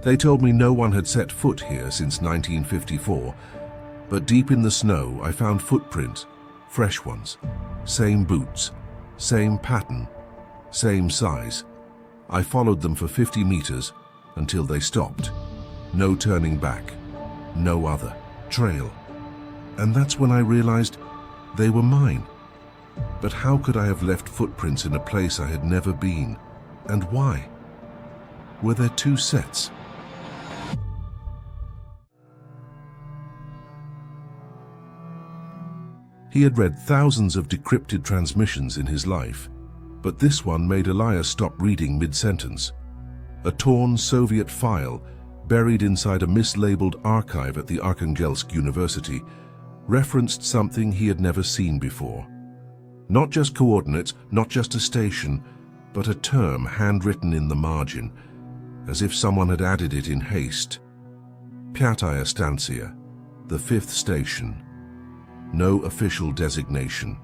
They told me no one had set foot here since 1954, but deep in the snow I found footprints, fresh ones, same boots, same pattern, same size. I followed them for 50 meters until they stopped. No turning back, no other trail. And that's when I realized they were mine. But how could I have left footprints in a place I had never been? And why? Were there two sets? He had read thousands of decrypted transmissions in his life, but this one made Elias stop reading mid-sentence. A torn Soviet file, buried inside a mislabeled archive at the Arkhangelsk University, referenced something he had never seen before. Not just coordinates, not just a station, but a term handwritten in the margin, as if someone had added it in haste. Pyataya Stanция, the fifth station. No official designation,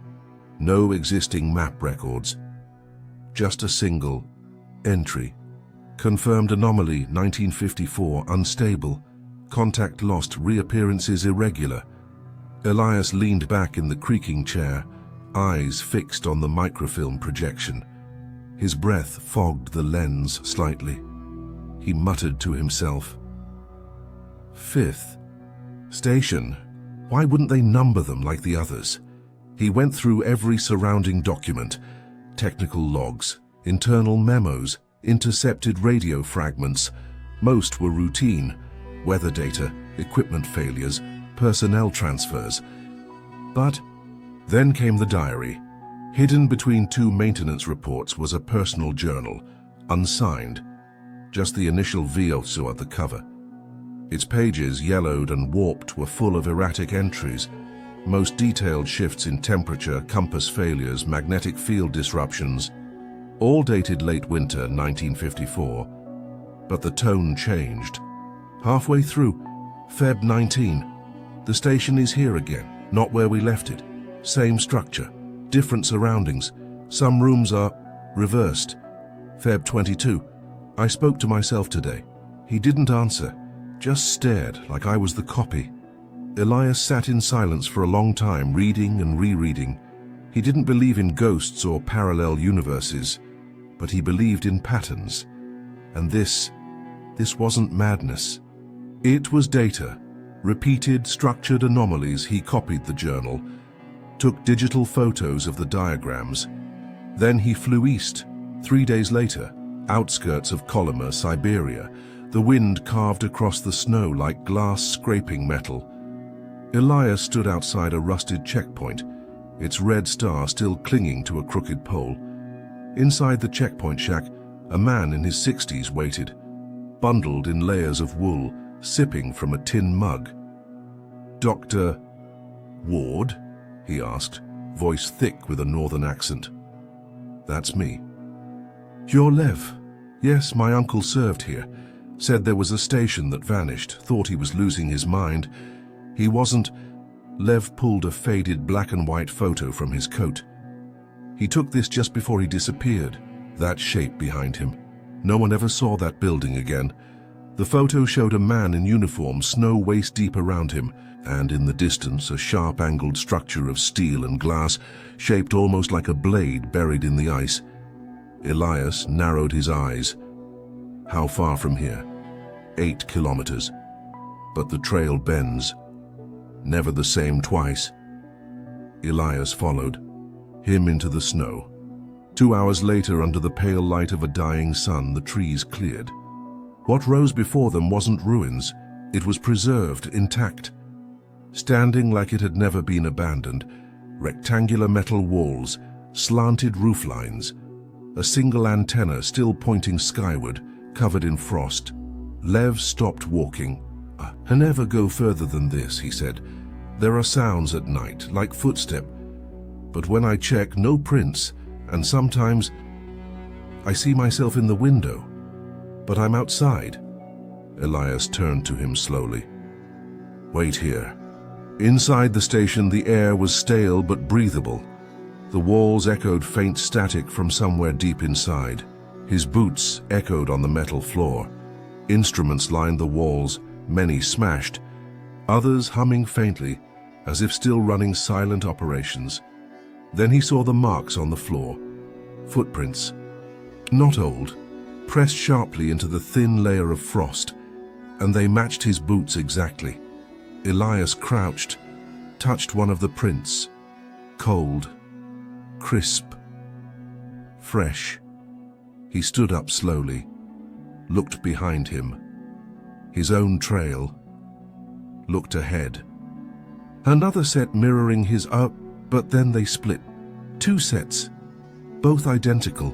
no existing map records, just a single entry. Confirmed anomaly 1954 unstable, contact lost, reappearances irregular. Elias leaned back in the creaking chair, eyes fixed on the microfilm projection. His breath fogged the lens slightly. He muttered to himself, "Fifth station. Why wouldn't they number them like the others?" He went through every surrounding document, technical logs, internal memos, intercepted radio fragments. Most were routine, weather data, equipment failures, personnel transfers. But then came the diary. Hidden between two maintenance reports was a personal journal, unsigned, just the initial VOSO at the cover. Its pages, yellowed and warped, were full of erratic entries, most detailed shifts in temperature, compass failures, magnetic field disruptions, all dated late winter 1954. But the tone changed. Halfway through, Feb 19, the station is here again, not where we left it. Same structure, different surroundings. Some rooms are reversed. Feb 22, I spoke to myself today. He didn't answer, just stared like I was the copy. Elias sat in silence for a long time, reading and rereading. He didn't believe in ghosts or parallel universes, but he believed in patterns. And this wasn't madness. It was data, repeated, structured anomalies. He copied the journal, took digital photos of the diagrams. Then he flew east. 3 days later, outskirts of Kolyma, Siberia, the wind carved across the snow like glass scraping metal. Elias stood outside a rusted checkpoint, its red star still clinging to a crooked pole. Inside the checkpoint shack, a man in his 60s waited, bundled in layers of wool, sipping from a tin mug. "Dr. Ward?" he asked, voice thick with a northern accent. "That's me." "You're Lev?" "Yes, my uncle served here. Said there was a station that vanished, thought he was losing his mind. He wasn't." Lev pulled a faded black and white photo from his coat. "He took this just before he disappeared, that shape behind him. No one ever saw that building again." The photo showed a man in uniform, snow waist-deep around him, and in the distance a sharp-angled structure of steel and glass, shaped almost like a blade buried in the ice. Elias narrowed his eyes. "How far from here?" 8 kilometers. "But the trail bends. Never the same twice." Elias followed, him into the snow. 2 hours later, under the pale light of a dying sun, the trees cleared. What rose before them wasn't ruins, it was preserved, intact. Standing like it had never been abandoned, rectangular metal walls, slanted roof lines, a single antenna still pointing skyward, covered in frost. Lev stopped walking. "I never go further than this," he said. "There are sounds at night, like footstep. But when I check, no prints, and sometimes I see myself in the window. But I'm outside." Elias turned to him slowly. "Wait here." Inside the station, the air was stale but breathable. The walls echoed faint static from somewhere deep inside. His boots echoed on the metal floor. Instruments lined the walls, many smashed, others humming faintly, as if still running silent operations. Then he saw the marks on the floor. Footprints. Not old, pressed sharply into the thin layer of frost, and they matched his boots exactly. Elias crouched, touched one of the prints. Cold, crisp, fresh. He stood up slowly, looked behind him. His own trail. Looked ahead. Another set mirroring his up, but then they split. 2 sets, both identical.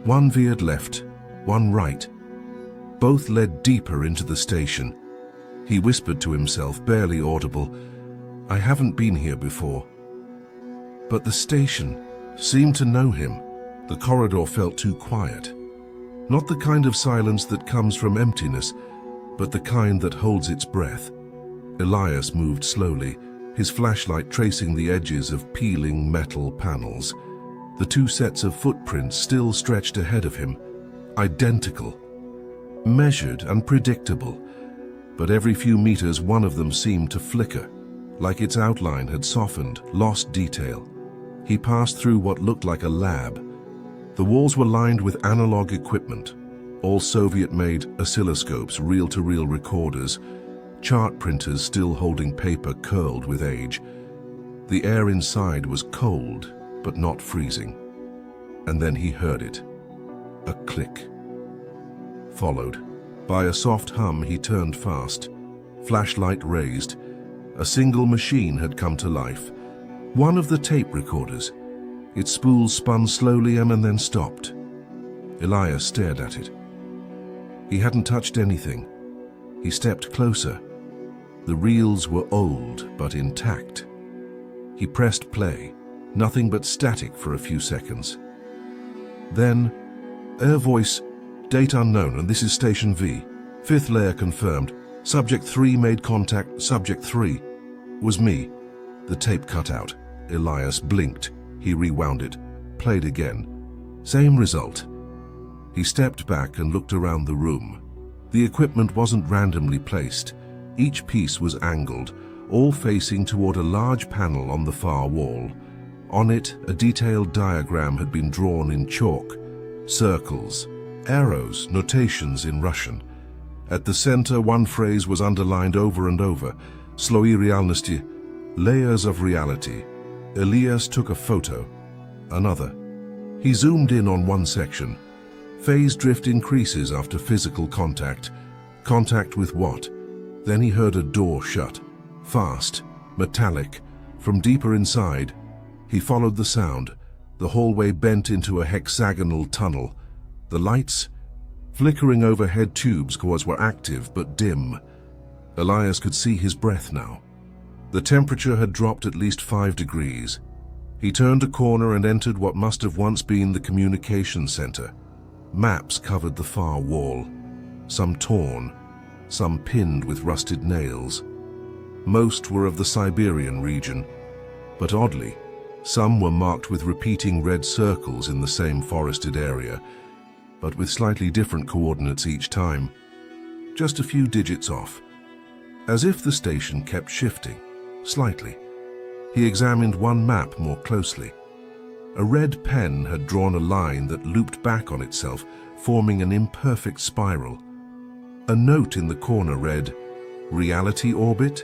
One veered left, one right. Both led deeper into the station. He whispered to himself, barely audible, "I haven't been here before." But the station seemed to know him. The corridor felt too quiet. Not the kind of silence that comes from emptiness, but the kind that holds its breath. Elias moved slowly, his flashlight tracing the edges of peeling metal panels. The 2 sets of footprints still stretched ahead of him, identical, measured and predictable, but every few meters one of them seemed to flicker, like its outline had softened, lost detail. He passed through what looked like a lab. The walls were lined with analog equipment, all Soviet-made oscilloscopes, reel-to-reel recorders, chart printers still holding paper curled with age. The air inside was cold, but not freezing. And then he heard it. A click. Followed by a soft hum. He turned fast, flashlight raised. A single machine had come to life. One of the tape recorders. Its spools spun slowly and then stopped. Elias stared at it. He hadn't touched anything. He stepped closer. The reels were old but intact. He pressed play, nothing but static for a few seconds. Then, air voice, date unknown, and this is Station V. 5th layer confirmed. Subject 3 made contact. Subject 3 was me. The tape cut out. Elias blinked. He rewound it, played again. Same result. He stepped back and looked around the room. The equipment wasn't randomly placed. Each piece was angled, all facing toward a large panel on the far wall. On it, a detailed diagram had been drawn in chalk. Circles, arrows, notations in Russian. At the center, one phrase was underlined over and over. Sloi realnosti, layers of reality. Elias took a photo. Another. He zoomed in on one section. Phase drift increases after physical contact. Contact with what? Then he heard a door shut. Fast, metallic, from deeper inside. He followed the sound. The hallway bent into a hexagonal tunnel. The lights, flickering overhead tubes, were active but dim. Elias could see his breath now. The temperature had dropped at least 5 degrees. He turned a corner and entered what must have once been the communication center. Maps covered the far wall, some torn, some pinned with rusted nails. Most were of the Siberian region, but oddly, some were marked with repeating red circles in the same forested area, but with slightly different coordinates each time, just a few digits off, as if the station kept shifting, slightly. He examined one map more closely. A red pen had drawn a line that looped back on itself, forming an imperfect spiral. A note in the corner read, "Reality orbit,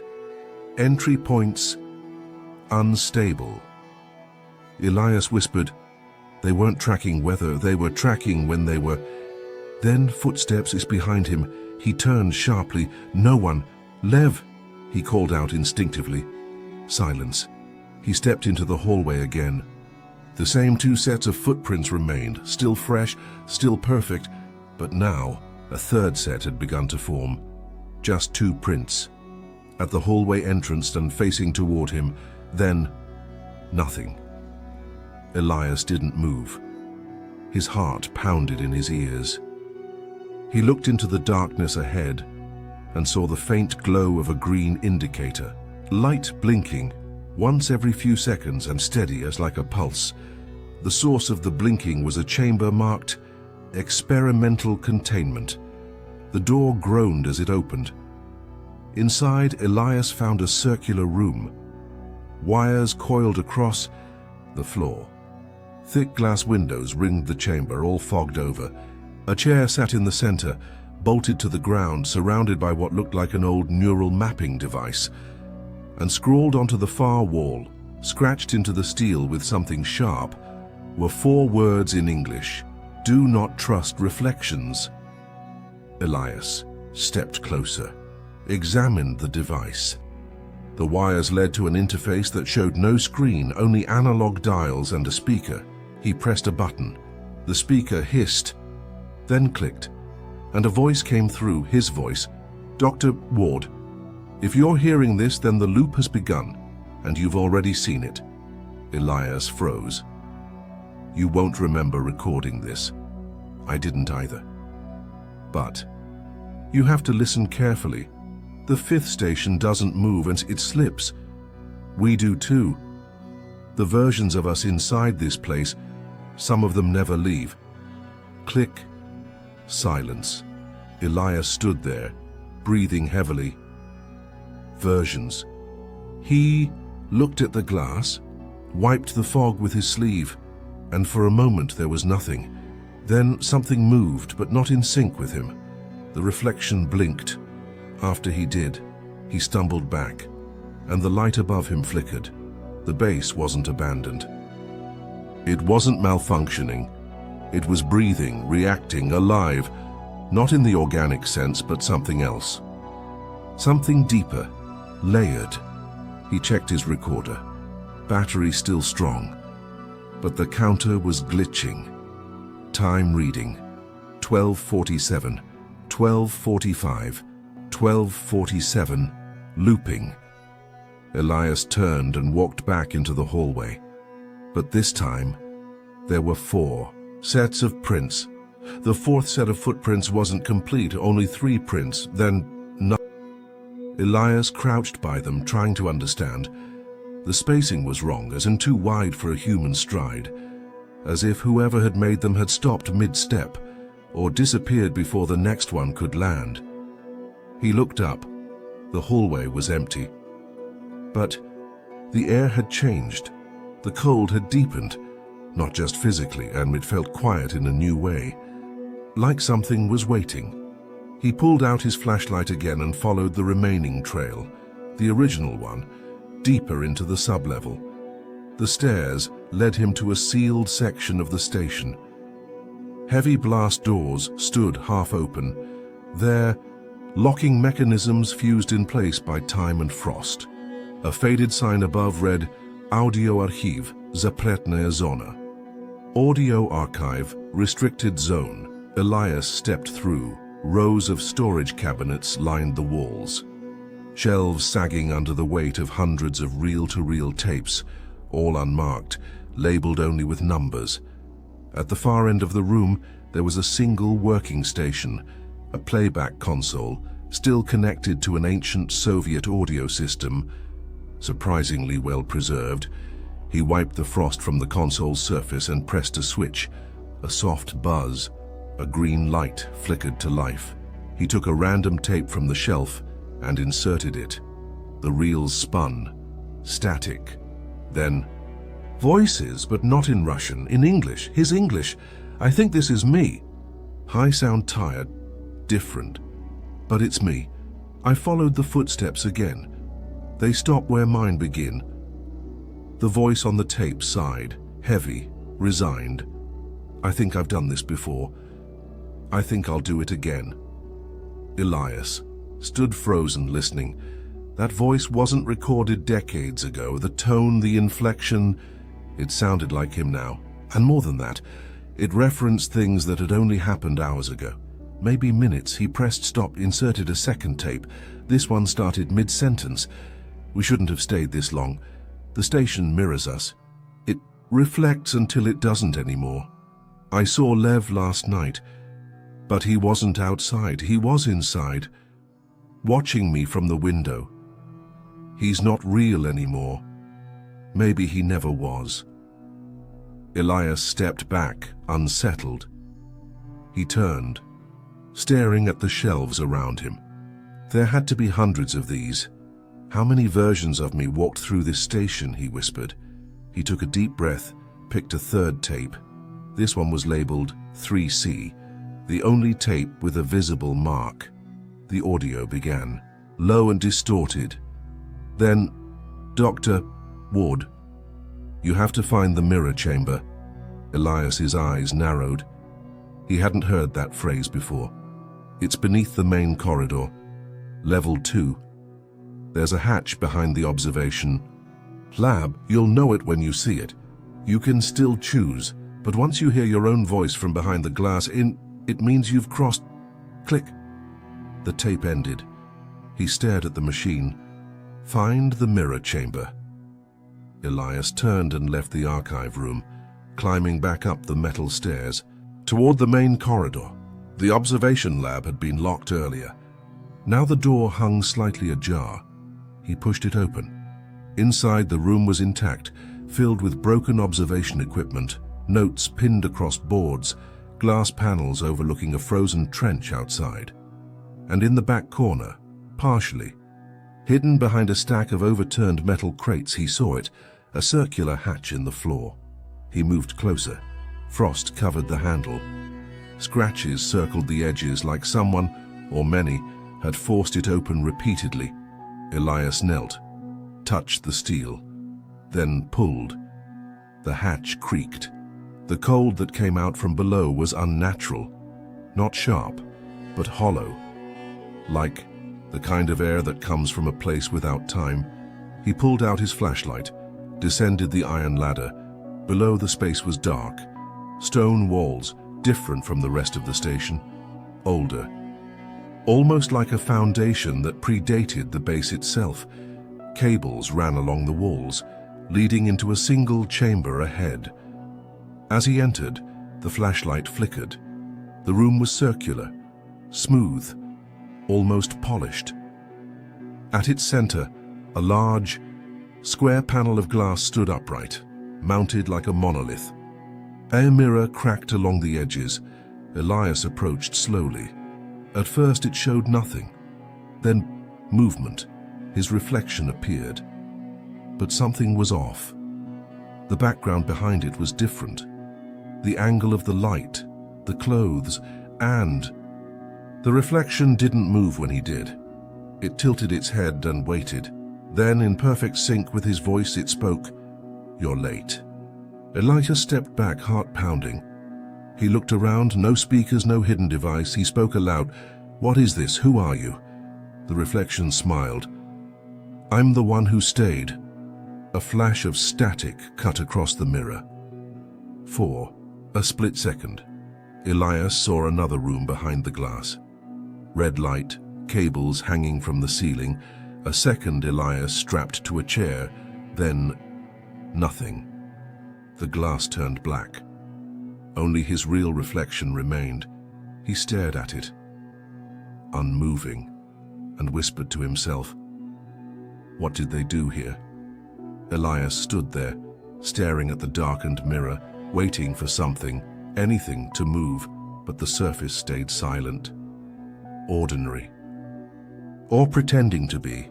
entry points, unstable." Elias whispered, "They weren't tracking weather, they were tracking when they were..." Then footsteps is behind him. He turned sharply. "No one. Lev," he called out instinctively. Silence. He stepped into the hallway again. The same 2 sets of footprints remained, still fresh, still perfect, but now a 3rd set had begun to form. Just 2 prints. At the hallway entrance and facing toward him, then nothing. Elias didn't move. His heart pounded in his ears. He looked into the darkness ahead and saw the faint glow of a green indicator, light blinking once every few seconds and steady as like a pulse. The source of the blinking was a chamber marked experimental containment. The door groaned as it opened. Inside, Elias found a circular room. Wires coiled across the floor. Thick glass windows ringed the chamber, all fogged over. A chair sat in the center, bolted to the ground, surrounded by what looked like an old neural mapping device. And scrawled onto the far wall, scratched into the steel with something sharp, were 4 words in English: "Do not trust reflections." Elias stepped closer, examined the device. The wires led to an interface that showed no screen, only analog dials and a speaker. He pressed a button. The speaker hissed, then clicked, and a voice came through, his voice. "Dr. Ward, if you're hearing this, then the loop has begun, and you've already seen it." Elias froze. "You won't remember recording this. I didn't either. But you have to listen carefully. The 5th station doesn't move and it slips. We do too. The versions of us inside this place, some of them never leave." Click. Silence. Elias stood there, breathing heavily. Versions. He looked at the glass, wiped the fog with his sleeve, and for a moment there was nothing. Then something moved, but not in sync with him. The reflection blinked. After he did, he stumbled back, and the light above him flickered. The base wasn't abandoned. It wasn't malfunctioning. It was breathing, reacting, alive, not in the organic sense, but something else. Something deeper, layered. He checked his recorder. Battery still strong, but the counter was glitching. Time reading: 12:47, 12:45, 12:47, looping. Elias turned and walked back into the hallway. But this time, there were 4 sets of prints. The 4th set of footprints wasn't complete, only 3 prints, then none. Elias crouched by them, trying to understand. The spacing was wrong, as in too wide for a human stride, as if whoever had made them had stopped mid-step, or disappeared before the next one could land. He looked up. The hallway was empty. But the air had changed. The cold had deepened, not just physically, and it felt quiet in a new way, like something was waiting. He pulled out his flashlight again and followed the remaining trail, the original one, deeper into the sublevel. The stairs led him to a sealed section of the station. Heavy blast doors stood half open, their locking mechanisms fused in place by time and frost. A faded sign above read, "Audio Archiv, Zapretная Zona." Audio Archive, Restricted Zone. Elias stepped through. Rows of storage cabinets lined the walls. Shelves sagging under the weight of hundreds of reel-to-reel tapes, all unmarked, labeled only with numbers. At the far end of the room, there was a single working station, a playback console, still connected to an ancient Soviet audio system, surprisingly well preserved. He wiped the frost from the console's surface and pressed a switch. A soft buzz. A green light flickered to life. He took a random tape from the shelf and inserted it. The reels spun. Static. Then, voices, but not in Russian, in English, his English. "I think this is me." "I sound tired, different, but it's me." I followed the footsteps again. They stop where mine begin. The voice on the tape sighed, heavy, resigned. "I think I've done this before. I think I'll do it again." Elias stood frozen, listening. That voice wasn't recorded decades ago. The tone, the inflection, it sounded like him now. And more than that, it referenced things that had only happened hours ago. Maybe minutes. He pressed stop, inserted a second tape. This one started mid-sentence. "We shouldn't have stayed this long. The station mirrors us. It reflects until it doesn't anymore. I saw Lev last night, but he wasn't outside. He was inside, watching me from the window. He's not real anymore. Maybe he never was." Elias stepped back, unsettled. He turned. staring at the shelves around him. There had to be hundreds of these. How many versions of me walked through this station, he whispered. He took a deep breath, picked a third tape. This one was labeled 3C, the only tape with a visible mark. The audio began, low and distorted. Then, Dr. Ward, you have to find the mirror chamber. Elias's eyes narrowed. He hadn't heard that phrase before. It's beneath the main corridor. Level 2. There's a hatch behind the observation lab. You'll know it when you see it. You can still choose, but once you hear your own voice from behind the glass, it means you've crossed. Click. The tape ended. He stared at the machine. Find the mirror chamber. Elias turned and left the archive room, climbing back up the metal stairs, toward the main corridor. The observation lab had been locked earlier. Now the door hung slightly ajar. He pushed it open. Inside, the room was intact, filled with broken observation equipment, notes pinned across boards, glass panels overlooking a frozen trench outside. And in the back corner, partially, hidden behind a stack of overturned metal crates, he saw it, a circular hatch in the floor. He moved closer. Frost covered the handle. Scratches circled the edges like someone, or many, had forced it open repeatedly. Elias knelt, touched the steel, then pulled. The hatch creaked. The cold that came out from below was unnatural, not sharp, but hollow, like the kind of air that comes from a place without time. He pulled out his flashlight, descended the iron ladder. Below, the space was dark. Stone walls, different from the rest of the station, older. Almost like a foundation that predated the base itself. Cables ran along the walls, leading into a single chamber ahead. As he entered, the flashlight flickered. The room was circular, smooth, almost polished. At its center, a large, square panel of glass stood upright, mounted like a monolith. A mirror cracked along the edges. Elias approached slowly. At first it showed nothing. Then movement. His reflection appeared. But something was off. The background behind it was different. The angle of the light, the clothes, and the reflection didn't move when he did. It tilted its head and waited. Then, in perfect sync with his voice, it spoke, "You're late." Elias stepped back, heart pounding. He looked around, no speakers, no hidden device. He spoke aloud, "What is this? Who are you?" The reflection smiled. "I'm the one who stayed." A flash of static cut across the mirror. For a split second, Elias saw another room behind the glass. Red light, cables hanging from the ceiling. A second, Elias strapped to a chair. Then, nothing. The glass turned black. Only his real reflection remained. He stared at it, unmoving, and whispered to himself, "What did they do here?" Elias stood there, staring at the darkened mirror, waiting for something, anything to move, but the surface stayed silent. Ordinary. Or pretending to be.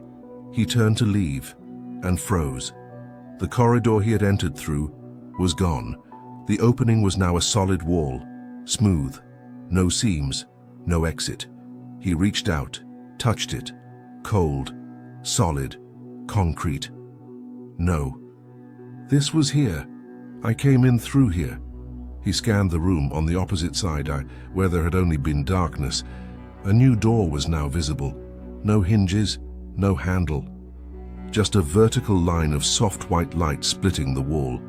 He turned to leave, and froze. The corridor he had entered through was gone. The opening was now a solid wall, smooth, no seams, no exit. He reached out, touched it, cold, solid, concrete. No. This was here. I came in through here. He scanned the room on the opposite side, where there had only been darkness. A new door was now visible. No hinges, no handle. Just a vertical line of soft white light splitting the wall.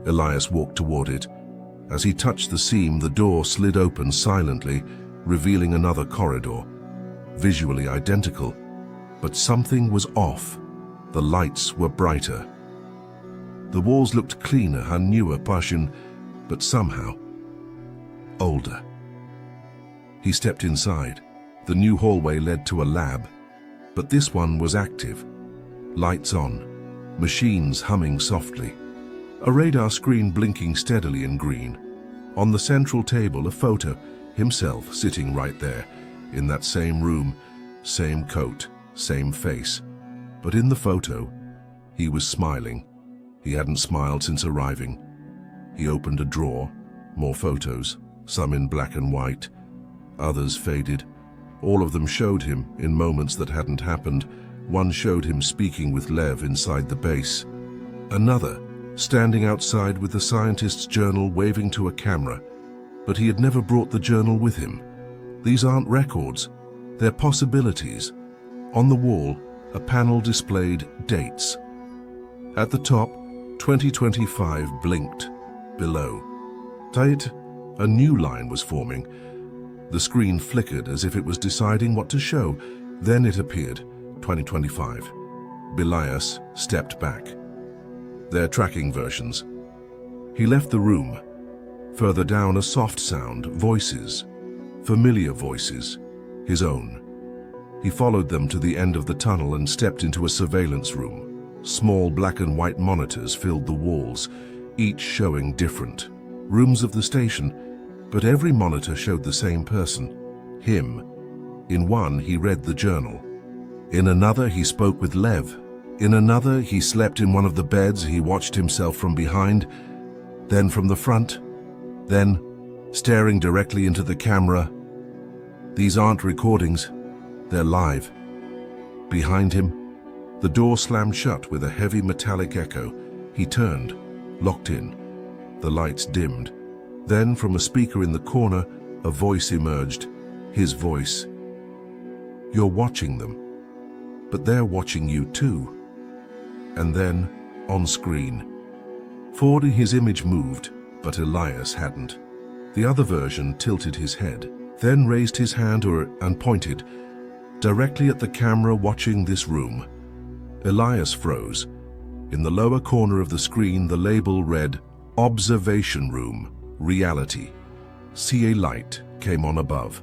Elias walked toward it. As he touched the seam, the door slid open silently, revealing another corridor. Visually identical, but something was off. The lights were brighter. The walls looked cleaner, a newer passion, but somehow older. He stepped inside. The new hallway led to a lab, but this one was active. Lights on, machines humming softly. A radar screen blinking steadily in green. On the central table, a photo. himself sitting right there, in that same room, same coat, same face. But in the photo, he was smiling. He hadn't smiled since arriving. He opened a drawer, more photos, some in black and white, others faded. All of them showed him in moments that hadn't happened. One showed him speaking with Lev inside the base. Another, standing outside with the scientist's journal waving to a camera, but he had never brought the journal with him. These aren't records, they're possibilities. On the wall, a panel displayed dates. At the top, 2025 blinked. Below, tight, a new line was forming. The screen flickered as if it was deciding what to show. Then it appeared, 2025. Elias stepped back. They're tracking versions. He left the room. Further down, a soft sound, voices. Familiar voices, his own. He followed them to the end of the tunnel and stepped into a surveillance room. Small black and white monitors filled the walls, each showing different rooms of the station, but every monitor showed the same person, him. In one, he read the journal. In another, he spoke with Lev. In another, he slept in one of the beds. He watched himself from behind, then from the front, then staring directly into the camera. These aren't recordings, they're live. Behind him, the door slammed shut with a heavy metallic echo. He turned, locked in. The lights dimmed. Then, from a speaker in the corner, a voice emerged. His voice. You're watching them, but they're watching you too. And then, on screen, Ford, his image moved, but Elias hadn't. The other version tilted his head, then raised his hand and pointed directly at the camera watching this room. Elias froze. In the lower corner of the screen, the label read, Observation Room, Reality. See, a light came on above.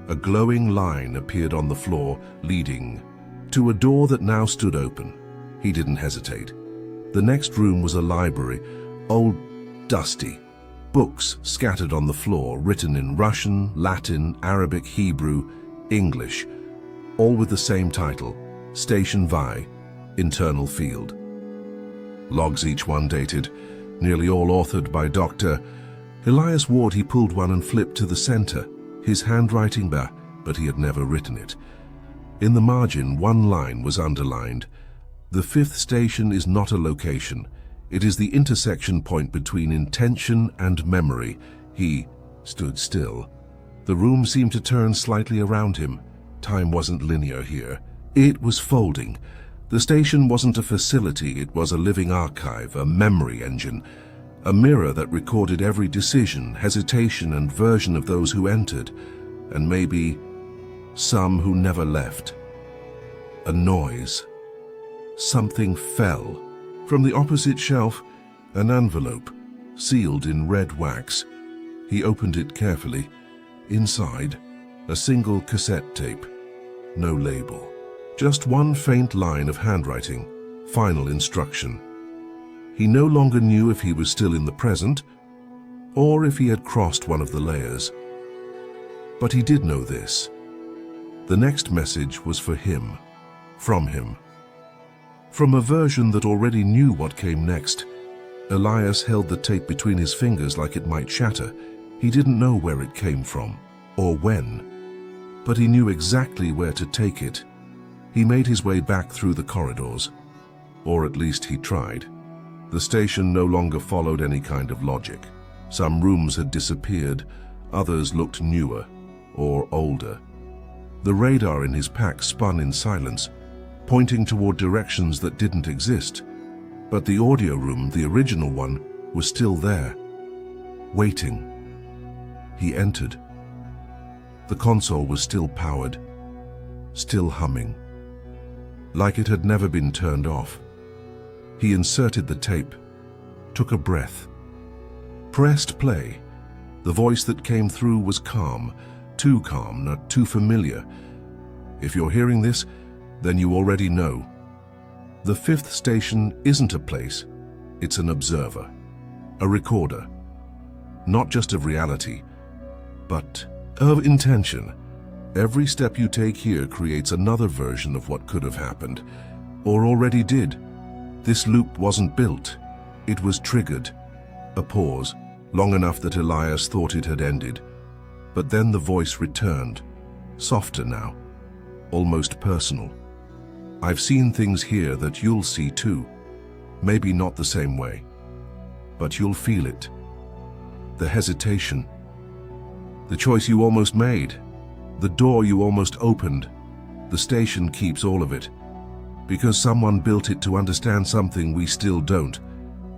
A glowing line appeared on the floor, leading to a door that now stood open. He didn't hesitate. The next room was a library, old, dusty. Books scattered on the floor, written in Russian, Latin, Arabic, Hebrew, English, all with the same title, Station Vi, Internal Field. Logs, each one dated, nearly all authored by Dr. Elias Ward. He pulled one and flipped to the center, his handwriting but he had never written it. In the margin, one line was underlined. The fifth station is not a location. It is the intersection point between intention and memory. He stood still. The room seemed to turn slightly around him. Time wasn't linear here. It was folding. The station wasn't a facility, it was a living archive, a memory engine, a mirror that recorded every decision, hesitation, and version of those who entered, and maybe some who never left. A noise. Something fell. From the opposite shelf, an envelope, sealed in red wax. He opened it carefully. Inside, a single cassette tape. No label. Just one faint line of handwriting. Final instruction. He no longer knew if he was still in the present, or if he had crossed one of the layers. But he did know this. The next message was for him. From him. From a version that already knew what came next. Elias held the tape between his fingers like it might shatter. He didn't know where it came from, or when, but he knew exactly where to take it. He made his way back through the corridors, or at least he tried. The station no longer followed any kind of logic. Some rooms had disappeared, others looked newer or older. The radar in his pack spun in silence, pointing toward directions that didn't exist. But the audio room, the original one, was still there, waiting. He entered. The console was still powered, still humming, like it had never been turned off. He inserted the tape, took a breath, pressed play. The voice that came through was calm, not too familiar. If you're hearing this, then you already know. The fifth station isn't a place, it's an observer, a recorder, not just of reality, but of intention. Every step you take here creates another version of what could have happened, or already did. This loop wasn't built. It was triggered. A pause, long enough that Elias thought it had ended. But then the voice returned, softer now, almost personal. I've seen things here that you'll see too. Maybe not the same way, but you'll feel it. The hesitation, the choice you almost made, the door you almost opened. The station keeps all of it, because someone built it to understand something we still don't,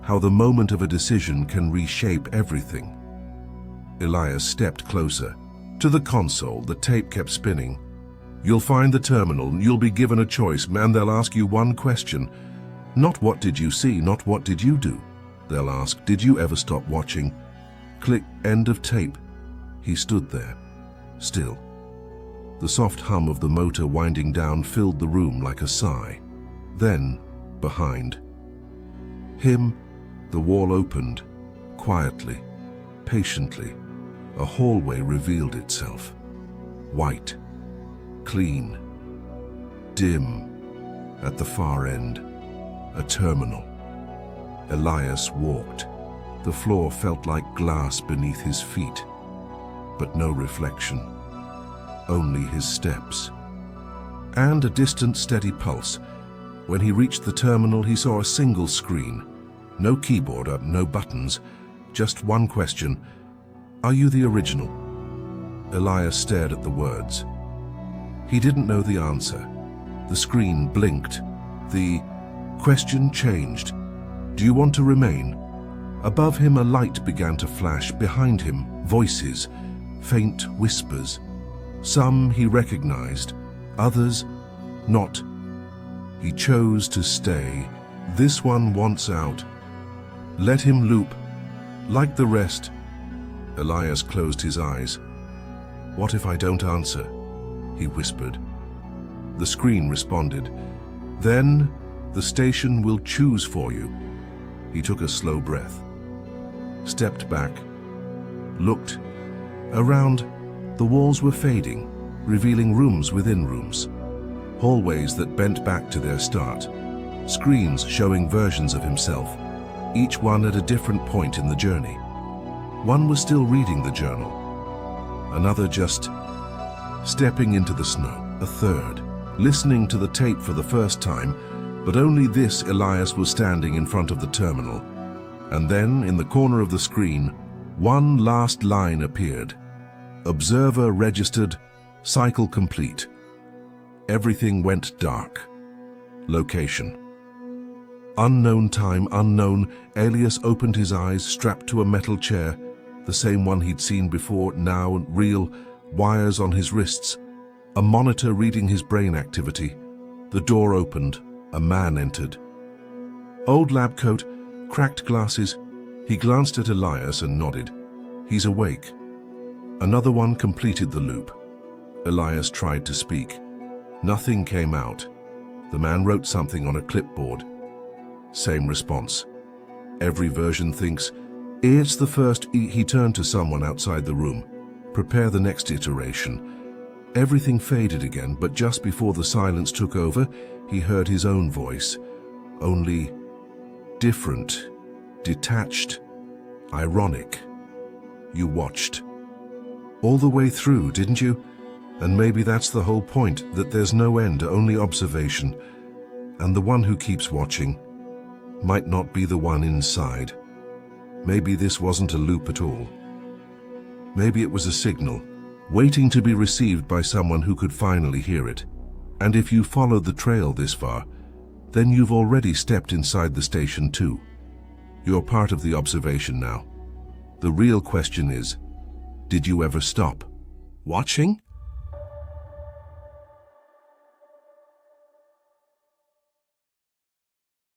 how the moment of a decision can reshape everything. Elias stepped closer. To the console, the tape kept spinning. You'll find the terminal, and you'll be given a choice, and they'll ask you one question. Not what did you see, not what did you do. They'll ask, did you ever stop watching? Click, end of tape. He stood there, still. The soft hum of the motor winding down filled the room like a sigh. Then, behind him, the wall opened, quietly, patiently. A hallway revealed itself. White, clean, dim. At the far end, a terminal. Elias walked. The floor felt like glass beneath his feet, but no reflection. Only his steps. And a distant, steady pulse. When he reached the terminal, he saw a single screen. No keyboard, no buttons, just one question. Are you the original? Elias stared at the words. He didn't know the answer. The screen blinked. The question changed. Do you want to remain? Above him, a light began to flash. Behind him, voices, faint whispers. Some he recognized, others not. He chose to stay. This one wants out. Let him loop, like the rest. Elias closed his eyes. What if I don't answer? He whispered. The screen responded. Then the station will choose for you. He took a slow breath, stepped back, looked. Around, the walls were fading, revealing rooms within rooms. Hallways that bent back to their start. Screens showing versions of himself, each one at a different point in the journey. One was still reading the journal. Another just stepping into the snow. A third, listening to the tape for the first time, but only this Elias was standing in front of the terminal. And then, in the corner of the screen, one last line appeared. Observer registered, cycle complete. Everything went dark. Location. Unknown time, unknown. Elias opened his eyes, strapped to a metal chair, the same one he'd seen before, now real, wires on his wrists, a monitor reading his brain activity. The door opened. A man entered. Old lab coat, cracked glasses. He glanced at Elias and nodded. He's awake. Another one completed the loop. Elias tried to speak. Nothing came out. The man wrote something on a clipboard. Same response. Every version thinks, it's the first. He turned to someone outside the room. Prepare the next iteration. Everything faded again, but just before the silence took over, he heard his own voice. Only different, detached, ironic. You watched. All the way through, didn't you? And maybe that's the whole point, that there's no end, only observation. And the one who keeps watching might not be the one inside. Maybe this wasn't a loop at all. Maybe it was a signal, waiting to be received by someone who could finally hear it. And if you followed the trail this far, then you've already stepped inside the station too. You're part of the observation now. The real question is, did you ever stop watching?